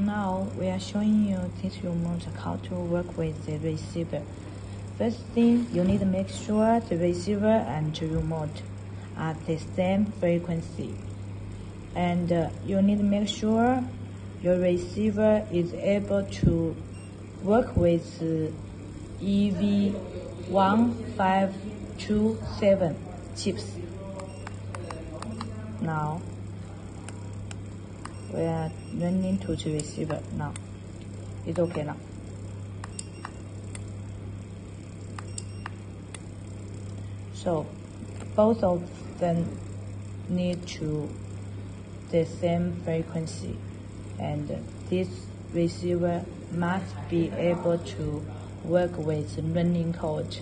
Now we are showing you this remote how to work with the receiver. First thing, you need to make sure the receiver and the remote are the same frequency. And you need to make sure your receiver is able to work with EV1527 chips. Now we are running to the receiver now. It's okay now. So both of them need to the same frequency, and this receiver must be able to work with running code.